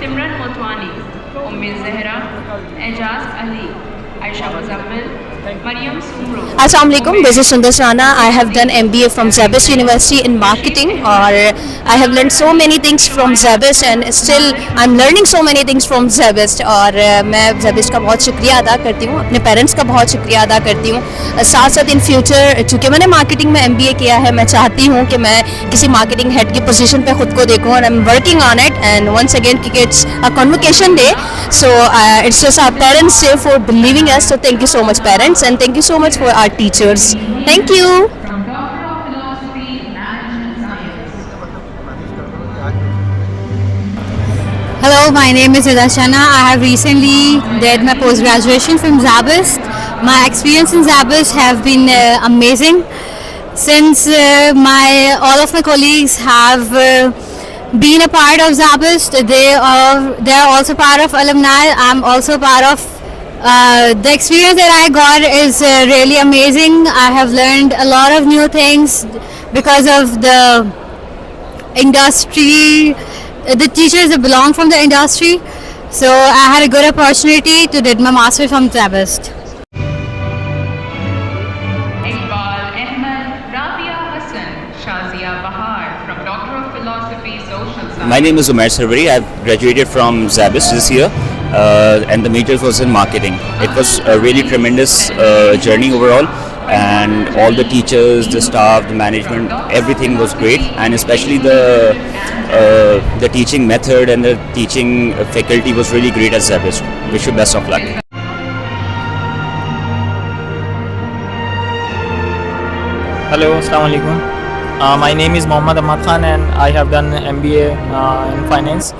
Simran Motwani, Umme Zahra, Ejaz Ali, Ayesha Muzammil, Maryam Soomro. Assalamu alaikum. This is Sundar Rana. I have done MBA from Zabist University in marketing, और I have learned so many things from Zabist and still I'm learning so many things from Zabist. और मैं Zabist का बहुत शुक्रिया अदा करती हूँ, अपने पेरेंट्स का बहुत शुक्रिया अदा करती हूँ। साथ साथ इन फ्यूचर चूँकि मैंने मार्केटिंग में MBA किया है, मैं चाहती हूँ कि मैं किसी मार्केटिंग हेड की पोजीशन पे खुद को देखूँ, और I am working on it. And once again क्योंकि it's a convocation day, so it's just our parents day for believing us, so thank you so much parents, and thank you so much for our teachers. Thank you. From Doctor of Philosophy, Management Science. Hello, my name is Ida Shana. I have recently did my post-graduation from Zabist. My experience in Zabist have been amazing. Since all of my colleagues have been a part of Zabist, they are also part of alumni. I'm also part of. The experience that I got is really amazing. I have learned a lot of new things because of the industry, the teachers that belong from the industry. So I had a good opportunity to do my master's from Zabist. Iqbal Ahmed, Rabia Hassan, Shazia Bahar, from Doctor of Philosophy, Social Science. My name is Umair Sarwari. I've graduated from Zabist this year, and the major was in marketing. It was a really tremendous journey overall, and all the teachers, the staff, the management, everything was great, and especially the teaching method and the teaching faculty was really great at Zabist. Wish you best of luck. Hello, Assalamu alaikum. My name is Mohammad Ahmad Khan and I have done MBA in finance,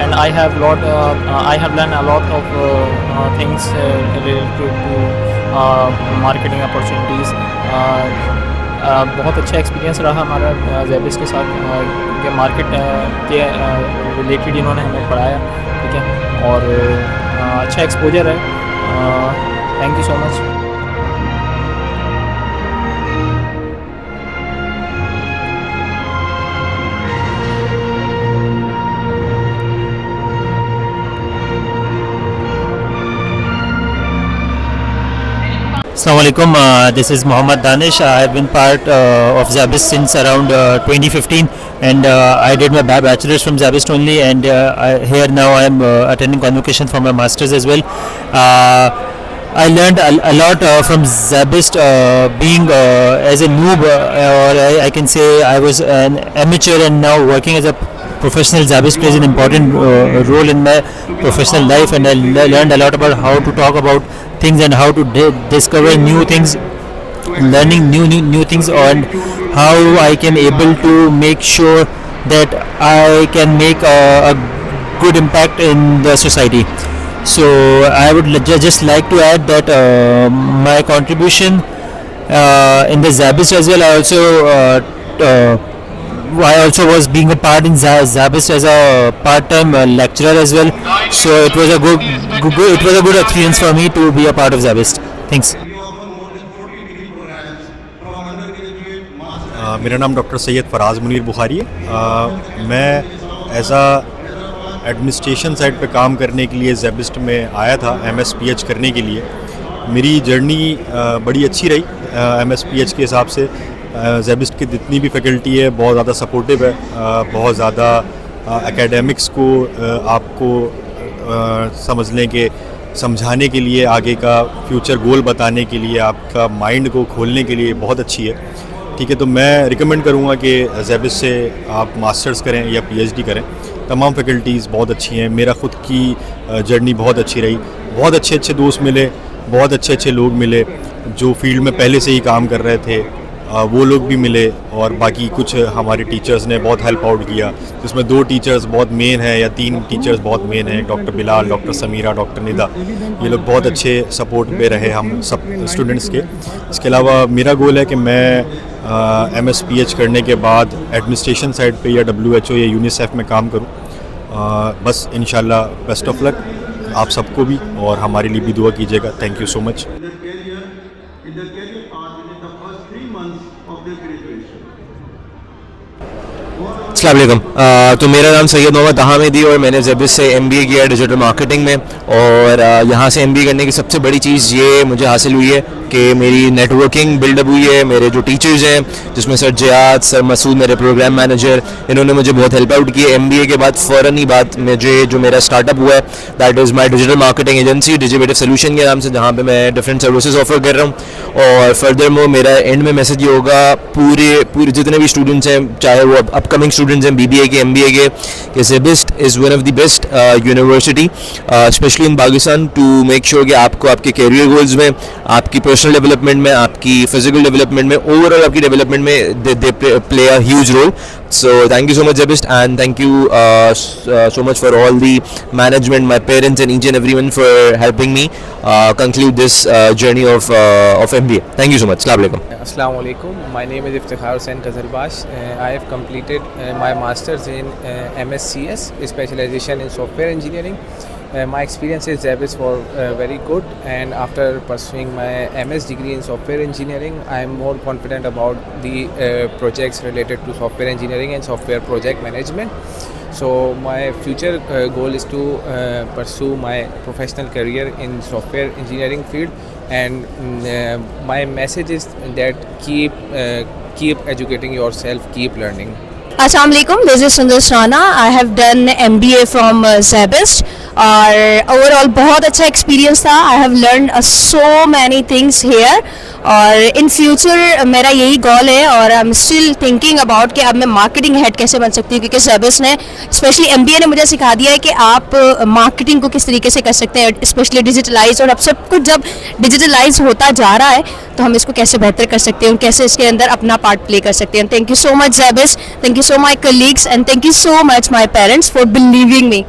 and I have learned a lot of things related to marketing opportunities. बहुत अच्छा experience रहा हमारा ज़ैबिस्ट के साथ, कि market के related इन्होंने हमें पढ़ाया, ठीक है, और अच्छा एक्सपोजर है। Thank you so much. Assalamualaikum. This is Muhammad Danish. I have been part of Zabist since around 2015, and I did my bachelor's from Zabist only, and here now I am attending convocation for my master's as well. I learned a lot from Zabist, being as a noob, or I can say I was an amateur, and now working as a professional. Zabist plays an important role in my professional life, and I learned a lot about how to talk about things and how to discover new things, learning new things, and how I can able to make sure that I can make a good impact in the society. So I would just like to add that my contribution in the Zabist as well. I also was being a part in Zabist as a part-time lecturer as well. So it was a good experience for me to be a part of Zabist. Thanks. मेरा नाम doctor Syed Faraz Munir Bukhari है। मैं as आ administration side पे काम करने के लिए ज़ैबिस्ट में आया था, MSPH करने के लिए। मेरी जर्नी बड़ी अच्छी रही MSPH के हिसाब से। ज़ैबिस्ट की जितनी भी फैकल्टी है बहुत ज़्यादा सपोर्टिव है, बहुत ज़्यादा एकेडमिक्स को आपको समझ लें कि समझाने के लिए, आगे का फ्यूचर गोल बताने के लिए, आपका माइंड को खोलने के लिए बहुत अच्छी है, ठीक है। तो मैं रिकमेंड करूँगा कि ज़ैबिस्ट से आप मास्टर्स करें या PhD करें। तमाम फैकल्टीज़ बहुत अच्छी हैं। मेरा ख़ुद की जर्नी बहुत अच्छी रही, बहुत अच्छे दोस्त मिले, बहुत अच्छे लोग मिले जो फील्ड में पहले से ही काम कर रहे थे, वो लोग भी मिले, और बाकी कुछ हमारे टीचर्स ने बहुत हेल्प आउट किया, जिसमें 2 टीचर्स बहुत मेन हैं या 3 टीचर्स बहुत मेन हैं, doctor Bilal, doctor Sameera, doctor Nida. ये लोग बहुत अच्छे सपोर्ट पे रहे हम सब स्टूडेंट्स के। इसके अलावा मेरा गोल है कि मैं MSPH करने के बाद एडमिनिस्ट्रेशन साइड पे या WHO या UNICEF में काम करूँ। बस इंशाल्लाह बेस्ट ऑफ लक आप सबको भी, और हमारे लिए भी दुआ कीजिएगा। Thank you so much. in their career path within the first 3 months of their graduation. अस्सलाम वालेकुम। तो मेरा नाम सैयद मोहम्मद हामिदी और मैंने ज़ेबिस से MBA किया डिजिटल मार्केटिंग में। और यहाँ से MBA करने की सबसे बड़ी चीज़ ये मुझे हासिल हुई है कि मेरी नेटवर्किंग बिल्डअप हुई है। मेरे जो टीचर्स हैं, जिसमें सर जियाद, सर मसूद, मेरे प्रोग्राम मैनेजर, इन्होंने मुझे बहुत हेल्प आउट की है। MBA के बाद फ़ौरन ही बात मुझे जो मेरा स्टार्टअप हुआ है, that is my digital marketing agency Digivative solution के नाम से, जहाँ पे मैं डिफरेंट सर्विसेज ऑफर कर रहा हूँ। और फर्दर मोर मेरा एंड में मैसेज ये होगा पूरे जितने भी स्टूडेंट्स हैं, चाहे वो अपकमिंग स्टूडेंट्स हैं BBA के, MBA के, कि SZABIST is one of the best university specially in Pakistan to make sure कि आपको आपके कैरियर गोल्स में, आपकी पर्सनल डेवलपमेंट में, आपकी फिजिकल डेवलपमेंट में, ओवरऑल आपकी डेवलपमेंट में they play a huge role. So thank you so much Zebist, and thank you so much for all the management, my parents and each and everyone for helping me conclude this journey of MBA. Thank you so much. Assalamu alaikum. Assalamu alaikum. My name is Iftikhar Hussain Qazarbash. I have completed my masters in MScs, specialization in software engineering. My experience in Zebist was very good, and after pursuing my MS degree in software engineering, I am more confident about the projects related to software engineering and software project management. So my future goal is to pursue my professional career in software engineering field, and my message is that keep educating yourself, keep learning. Assalamu alaikum, this is Sundesh Rana. I have done MBA from Zebist और overall बहुत अच्छा experience था. I have learn so many things here, और in future मेरा यही goal है, और I am still thinking about कि अब मैं मार्केटिंग हेड कैसे बन सकती हूँ, क्योंकि Zebist ने स्पेशली MBA ने मुझे सिखा दिया है कि आप मार्केटिंग को किस तरीके से कर सकते हैं, स्पेशली डिजिटलाइज. और अब सब कुछ जब डिजिटलाइज होता जा रहा है तो हम इसको कैसे बेहतर कर सकते हैं, कैसे इसके अंदर अपना पार्ट प्ले कर सकते हैं. Thank you so much Zebist, thank you so my colleagues, and thank you so much my parents for believing me.